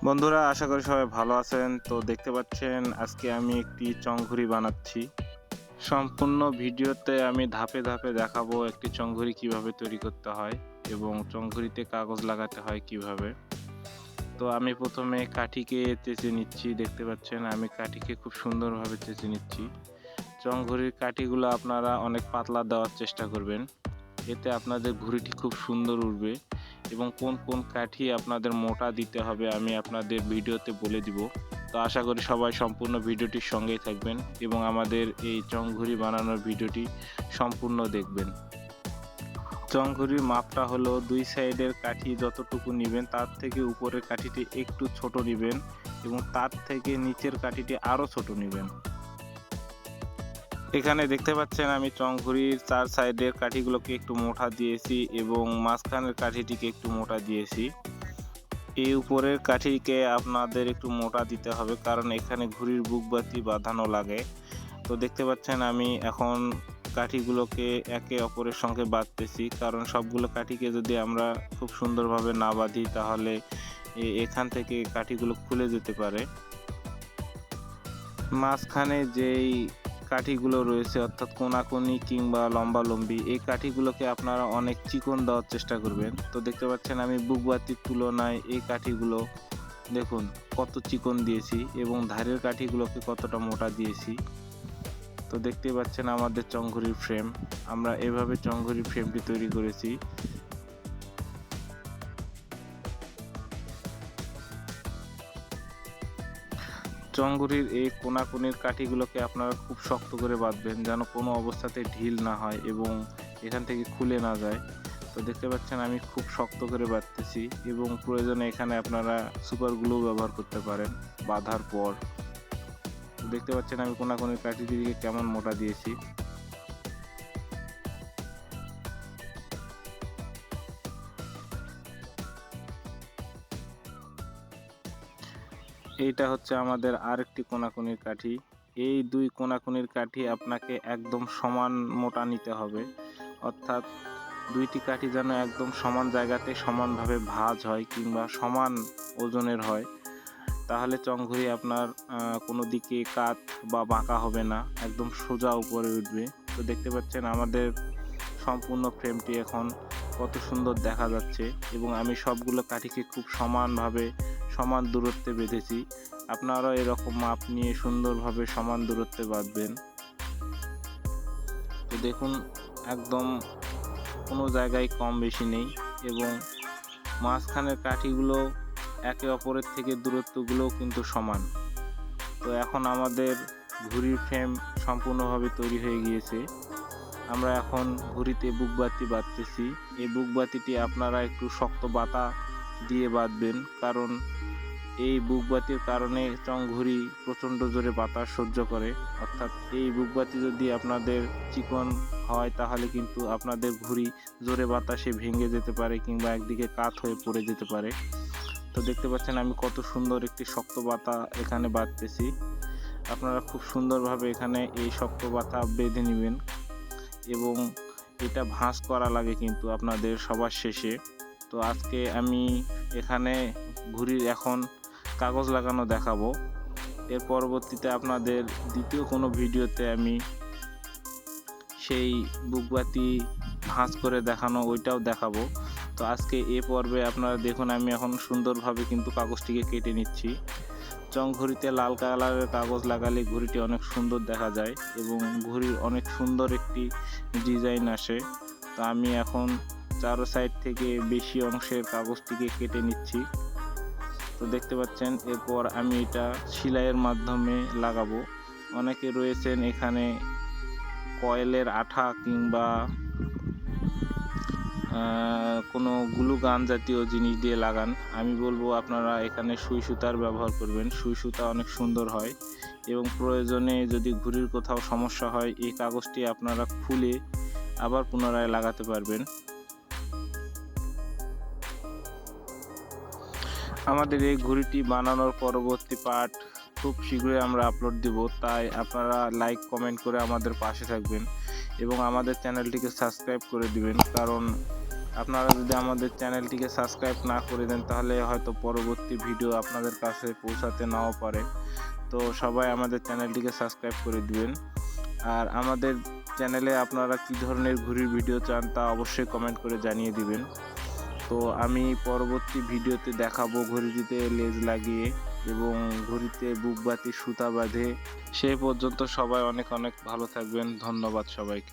বন্ধুরা, আশা করি সবাই ভালো আছেন। তো দেখতে পাচ্ছেন আজকে আমি একটি চংঘুড়ি বানাচ্ছি। সম্পূর্ণ ভিডিওতে আমি ধাপে ধাপে দেখাবো একটি চংঘুড়ি কিভাবে তৈরি করতে হয় এবং চংঘুড়িতে কাগজ লাগাতে হয় কিভাবে। তো আমি প্রথমে কাঠিকে চেঁচে নিচ্ছি। দেখতে পাচ্ছেন আমি কাঠিকে খুব সুন্দরভাবে চেঁচে নিচ্ছি। চংঘুড়ির কাঠিগুলো আপনারা অনেক পাতলা দেওয়ার চেষ্টা করবেন, এতে আপনাদের ঘুড়িটি খুব সুন্দর উঠবে। এবং কোন কোন কাঠি আপনাদের মোটা দিতে হবে আমি আপনাদের ভিডিওতে বলে দিব। তো আশা করি সবাই সম্পূর্ণ ভিডিওটির সঙ্গেই থাকবেন এবং আমাদের এই চংঘুড়ি বানানোর ভিডিওটি সম্পূর্ণ দেখবেন। চংঘুড়ির মাপটা হলো দুই সাইডের কাঠি যতটুকু নেবেন তার থেকে উপরের কাঠিটি একটু ছোট নেবেন এবং তার থেকে নিচের কাঠিটি আরও ছোট নেবেন। এখানে দেখতে পাচ্ছেন আমি চংঘুড়ির চার সাইডের কাঠিগুলোকে একটু মোটা দিয়েছি এবং মাঝখানের কাঠিটিকে একটু মোটা দিয়েছি। এই উপরের কাঠিকে আপনাদের একটু মোটা দিতে হবে, কারণ এখানে ঘুড়ির বুকবাতি বাঁধানো লাগে। তো দেখতে পাচ্ছেন আমি এখন কাঠিগুলোকে একে অপরের সঙ্গে বাঁধতেছি, কারণ সবগুলো কাঠিকে যদি আমরা খুব সুন্দরভাবে না বাঁধি তাহলে এখান থেকে কাঠিগুলো খুলে যেতে পারে। মাঝখানে যেই কাঠিগুলো রয়েছে অর্থাৎ কোনাকুনি কিংবা লম্বালম্বি, এই কাঠিগুলোকে আপনারা অনেক চিকন দেওয়ার চেষ্টা করবেন। তো দেখতে পাচ্ছেন আমি বুকবাতির তুলনায় এই কাঠিগুলো দেখুন কত চিকন দিয়েছি এবং ধারের কাঠিগুলোকে কতটা মোটা দিয়েছি। তো দেখতে পাচ্ছেন আমাদের চংঘুড়ির ফ্রেম, আমরা এভাবে চংঘুড়ির ফ্রেমটি তৈরি করেছি। চংঘুড়ির এই কোনাকুনির কাঠিগুলোকে আপনারা খুব শক্ত করে বাঁধবেন যেন কোনো অবস্থাতে ঢিল না হয় এবং এখান থেকে খুলে না যায়। তো দেখতে পাচ্ছেন আমি খুব শক্ত করে বাঁধতেছি এবং প্রয়োজনে এখানে আপনারা সুপার গ্লু ব্যবহার করতে পারেন বাঁধার পর। দেখতে পাচ্ছেন আমি কোনাকুনির কাঠিটিকে কেমন মোটা দিয়েছি। এইটা হচ্ছে আমাদের আরেকটি কোনাকুনির কাঠি। এই দুই কোনাকুনির কাঠি আপনাকে একদম সমান মোটা নিতে হবে, অর্থাৎ দুইটি কাঠি যেন একদম সমান জায়গাতে সমানভাবে ভাঁজ হয় কিংবা সমান ওজনের হয়, তাহলে চংঘুড়ি আপনার কোনো দিকে কাত বা বাঁকা হবে না, একদম সোজা উপরে উঠবে। তো দেখতে পাচ্ছেন আমাদের সম্পূর্ণ ফ্রেমটি এখন কত সুন্দর দেখা যাচ্ছে এবং আমি সবগুলো কাঠিকে খুব সমানভাবে সমান দূরত্বে বেঁধেছি। আপনারাও এরকম মাপ নিয়ে সুন্দরভাবে সমান দূরত্বে বাঁধবেন। তো দেখুন একদম কোনো জায়গায় কম বেশি নেই এবং মাঝখানের কাঠিগুলো একে অপরের থেকে দূরত্বগুলোও কিন্তু সমান। তো এখন আমাদের ঘুড়ির ফ্রেম সম্পূর্ণভাবে তৈরি হয়ে গিয়েছে। আমরা এখন ঘুড়িতে বুকবাতি বাঁধতেছি। এই বুকবাতিটি আপনারা একটু শক্ত বাতা দিয়ে বাঁধবেন, কারণ এই বুকবাতির কারণে চংঘুড়ি প্রচণ্ড জোরে বাতাস সহ্য করে। অর্থাৎ এই বুকবাতি যদি আপনাদের চিকন হয় তাহলে কিন্তু আপনাদের ঘুড়ি জোরে বাতাসে ভেঙে যেতে পারে কিংবা একদিকে কাত হয়ে পড়ে যেতে পারে। তো দেখতে পাচ্ছেন আমি কত সুন্দর একটি শক্ত বাতা এখানে বাঁধতেছি। আপনারা খুব সুন্দরভাবে এখানে এই শক্ত বাতা বেঁধে নেবেন এবং এটা ভাঁজ করা লাগে কিন্তু আপনাদের সবার শেষে। তো আজকে আমি এখানে ঘুড়ির এখন কাগজ লাগানো দেখাবো। এর পরবর্তীতে আপনাদের দ্বিতীয় কোনো ভিডিওতে আমি সেই বুকবাতি ভাঁজ করে দেখানো ওইটাও দেখাবো। তো আজকে এ পর্বে আপনারা দেখুন আমি এখন সুন্দরভাবে কিন্তু কাগজটিকে কেটে নিচ্ছি। চংঘুড়িতে লাল কালারের কাগজ লাগালে ঘুড়িটি অনেক সুন্দর দেখা যায় এবং ঘুড়ির অনেক সুন্দর একটি ডিজাইন আসে। তো আমি এখন চারো সাইড থেকে বেশি অংশের কাগজটিকে কেটে নিচ্ছি। তো দেখতে পাচ্ছেন এরপর আমি এটা সেলাইয়ের মাধ্যমে লাগাবো। অনেকে রয়েছেন এখানে কয়েলের আঠা কিংবা কোনো গ্লু গান জাতীয় জিনিস দিয়ে লাগান। আমি বলবো আপনারা এখানে সুই সুতার ব্যবহার করবেন, সুই সুতা অনেক সুন্দর হয় এবং প্রয়োজনে যদি ঘুড়ির কোথাও সমস্যা হয় এই কাগজটি আপনারা খুলে আবার পুনরায় লাগাতে পারবেন। আমাদের এই ঘুড়িটি বানানোর পরবর্তী পার্ট খুব শীঘ্রই আমরা আপলোড দিব, তাই আপনারা লাইক কমেন্ট করে আমাদের পাশে থাকবেন এবং আমাদের চ্যানেলটিকে সাবস্ক্রাইব করে দিবেন, কারণ আপনারা যদি আমাদের চ্যানেলটিকে সাবস্ক্রাইব না করে দেন তাহলে হয়তো পরবর্তী ভিডিও আপনাদের কাছে পৌঁছাতে নাও পারে। তো সবাই আমাদের চ্যানেলটিকে সাবস্ক্রাইব করে দিবেন। আর আমাদের চ্যানেলে আপনারা কী ধরনের ঘুড়ির ভিডিও চান তা অবশ্যই কমেন্ট করে জানিয়ে দিবেন। তো আমি পরবর্তী ভিডিওতে দেখাবো ঘড়িটিতে লেজ লাগিয়ে এবং ঘড়িতে বুকবাতি সুতা বাঁধে। সে পর্যন্ত সবাই অনেক অনেক ভালো থাকবেন। ধন্যবাদ সবাইকে।